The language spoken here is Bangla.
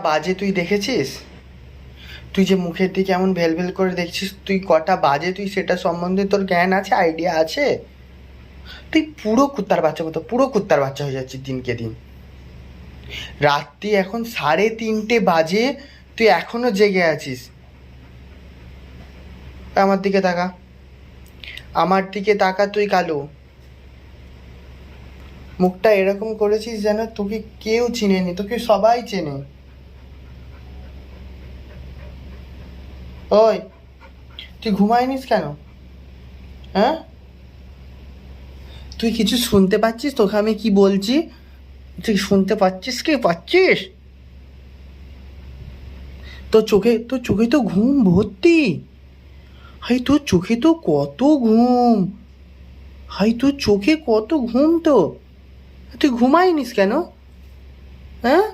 বাজে তুই দেখেছিস? তুই যে মুখের দিকে এমন ভেলভেল করে দেখছিস, তুই কটা বাজে তুই সেটা সম্বন্ধে তোর জ্ঞান আছে, আইডিয়া আছে? তুই পুরো কুত্তার বাচ্চা মতো, পুরো কুত্তার বাচ্চা হয়ে যাচ্ছিস দিনকে দিন। রাত্রি এখন 3:30 বাজে, তুই এখনো জেগে আছিস। আমার দিকে তাকা, আমার দিকে তাকা তুই কালু। মুখটা এরকম করেছিস যেন তোকে কেউ চিনেনি, তোকে সবাই চেনে। ওই, তুই ঘুমায়নিস কেন? হ্যাঁ, তুই কিছু শুনতে পাচ্ছিস? তোকে আমি কি বলছি তুই শুনতে পাচ্ছিস কি? পাচ্ছিস? তোর চোখে তো ঘুম ভর্তি। হাই, তোর চোখে তো কত ঘুম। হাই, তোর চোখে কত ঘুম তো। তুই ঘুমায়নিস কেন? হ্যাঁ,